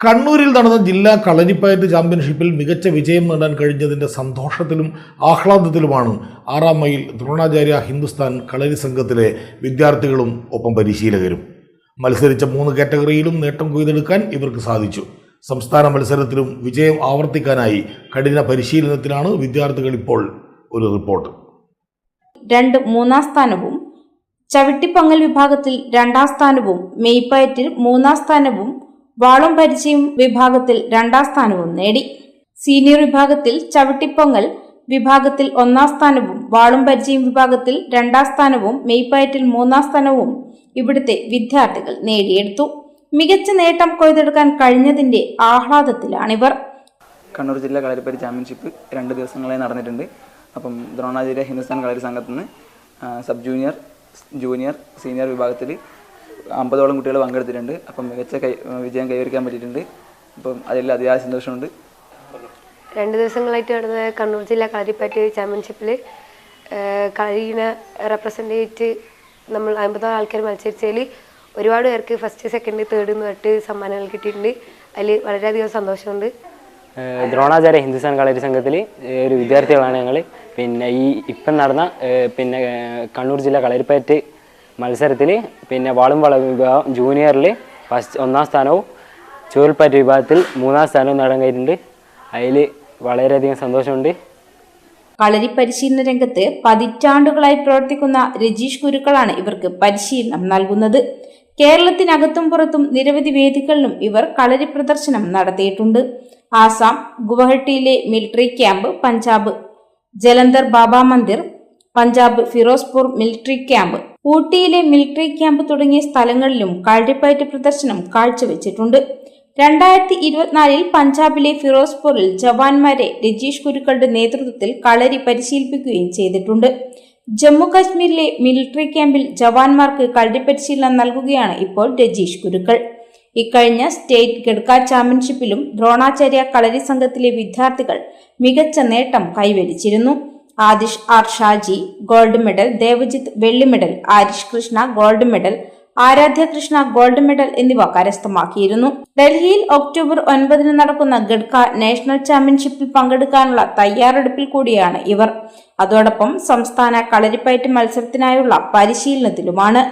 കണ്ണൂരിൽ നടന്ന ജില്ലാ കളരിപ്പയറ്റ് ചാമ്പ്യൻഷിപ്പിൽ മികച്ച വിജയം നേടാൻ കഴിഞ്ഞതിൻ്റെ സന്തോഷത്തിലും ആഹ്ലാദത്തിലുമാണ് 6-ാം മൈൽ ദ്രോണാചാര്യ ഹിന്ദുസ്ഥാൻ കളരി സംഘത്തിലെ വിദ്യാർത്ഥികളും ഒപ്പം പരിശീലകരും. മത്സരിച്ച 3 കാറ്റഗറിയിലും നേട്ടം കൊയ്തെടുക്കാൻ ഇവർക്ക് സാധിച്ചു. സംസ്ഥാന മത്സരത്തിലും വിജയം ആവർത്തിക്കാനായി കഠിന പരിശീലനത്തിലാണ് വിദ്യാർത്ഥികൾ. ഇപ്പോൾ ഒരു റിപ്പോർട്ട്. 3-ാം സ്ഥാനവും, ചവിട്ടിപ്പൊങ്ങൽ വിഭാഗത്തിൽ 2-ാം സ്ഥാനവും, മെയ്പ്പയറ്റിൽ 3-ാം സ്ഥാനവും, വാളും പരിചയം വിഭാഗത്തിൽ 2-ാം സ്ഥാനവും നേടി. സീനിയർ വിഭാഗത്തിൽ ചവിട്ടിപ്പൊങ്ങൽ വിഭാഗത്തിൽ 1-ാം സ്ഥാനവും, വാളും പരിചയം വിഭാഗത്തിൽ 2-ാം സ്ഥാനവും, മെയ്പ്പയറ്റിൽ 3-ാം സ്ഥാനവും ഇവിടുത്തെ വിദ്യാർത്ഥികൾ നേടിയെടുത്തു. മികച്ച നേട്ടം കൊയ്തെടുക്കാൻ കഴിഞ്ഞതിന്റെ ആഹ്ലാദത്തിലാണിവർ. കണ്ണൂർ ജില്ലാ കളരിപ്പയറ്റ് ചാമ്പ്യൻഷിപ്പ് 2 ദിവസങ്ങളായി നടന്നിട്ടുണ്ട്. അപ്പം ദ്രോണാചാര്യ ഹിന്ദുസ്ഥാൻ കളരി സംഘത്തിൽ നിന്ന് സബ് ജൂനിയർ, ജൂനിയർ, സീനിയർ വിഭാഗത്തിൽ 50ഓളം കുട്ടികൾ പങ്കെടുത്തിട്ടുണ്ട്. അപ്പം മികച്ച വിജയം കൈവരിക്കാൻ പറ്റിയിട്ടുണ്ട്. അപ്പം അതിൽ അതിയായ സന്തോഷമുണ്ട്. 2 ദിവസങ്ങളായിട്ട് നടന്ന കണ്ണൂർ ജില്ലാ കളരിപ്പയറ്റ് ചാമ്പ്യൻഷിപ്പിൽ കളരിനെ റെപ്രസെൻ്റ് ചെയ്തിട്ട് നമ്മൾ 50 ആൾക്കാർ മത്സരിച്ചതിൽ ഒരുപാട് പേർക്ക് ഫസ്റ്റ്, സെക്കൻഡ്, തേർഡ് എന്ന് പറഞ്ഞിട്ട് സമ്മാനങ്ങൾ കിട്ടിയിട്ടുണ്ട്. അതിൽ വളരെയധികം സന്തോഷമുണ്ട്. ദ്രോണാചാര്യ ഹിന്ദുസ്ഥാൻ കളരി സംഘത്തിൽ ഒരു വിദ്യാർത്ഥികളാണ് ഞങ്ങൾ. ഇപ്പം നടന്ന കണ്ണൂർ ജില്ലാ കളരിപ്പയറ്റ് മത്സരത്തിൽ വാളും വള വിഭാഗം ജൂനിയറിൽ 1-ാം സ്ഥാനവും, ചുവൽപ്പയറ്റ് വിഭാഗത്തിൽ 3-ാം സ്ഥാനവും നേടാൻ കഴിഞ്ഞിട്ടുണ്ട്. അതിൽ വളരെയധികം സന്തോഷമുണ്ട്. കളരി പരിശീലന രംഗത്ത് പതിറ്റാണ്ടുകളായി പ്രവർത്തിക്കുന്ന രജീഷ് ഗുരുക്കളാണ് ഇവർക്ക് പരിശീലനം നൽകുന്നത്. കേരളത്തിനകത്തും പുറത്തും നിരവധി വേദികളിലും ഇവർ കളരി പ്രദർശനം നടത്തിയിട്ടുണ്ട്. ആസാം, ഗുവാഹട്ടിയിലെ military camp, Punjab Jalandhar Baba Mandir, Punjab Ferozepur military camp, ഊട്ടിയിലെ മിലിറ്ററി ക്യാമ്പ് തുടങ്ങിയ സ്ഥലങ്ങളിലും കളരിപ്പയറ്റ് പ്രദർശനം കാഴ്ചവെച്ചിട്ടുണ്ട്. 2024 പഞ്ചാബിലെ ഫിറോസ്പൂരിൽ ജവാന്മാരെ രജീഷ് ഗുരുക്കളുടെ നേതൃത്വത്തിൽ കളരി പരിശീലിപ്പിക്കുകയും ചെയ്തിട്ടുണ്ട്. ജമ്മു കാശ്മീരിലെ മിലിറ്ററി ക്യാമ്പിൽ ജവാന്മാർക്ക് കളരി പരിശീലനം നൽകുകയാണ് ഇപ്പോൾ രജീഷ് ഗുരുക്കൾ. ഇക്കഴിഞ്ഞ സ്റ്റേറ്റ് ഗഡ്ക ചാമ്പ്യൻഷിപ്പിലും ദ്രോണാചാര്യ കളരി സംഘത്തിലെ വിദ്യാർത്ഥികൾ മികച്ച നേട്ടം കൈവരിച്ചിരുന്നു. Adish R Shaji gold medal, Devajith വെള്ളി medal, Arish Krishna gold medal, Aradhya Krishna gold medal എന്നിവ കരസ്ഥമാക്കിയിരുന്നു. ഡൽഹിയിൽ ഒക്ടോബർ 9 നടക്കുന്ന ഗഡ്ക നാഷണൽ ചാമ്പ്യൻഷിപ്പിൽ പങ്കെടുക്കാനുള്ള തയ്യാറെടുപ്പിൽ കൂടിയാണ് ഇവർ. അതോടൊപ്പം സംസ്ഥാന കളരിപ്പയറ്റ് മത്സരത്തിനായുള്ള പരിശീലനത്തിലുമാണ്.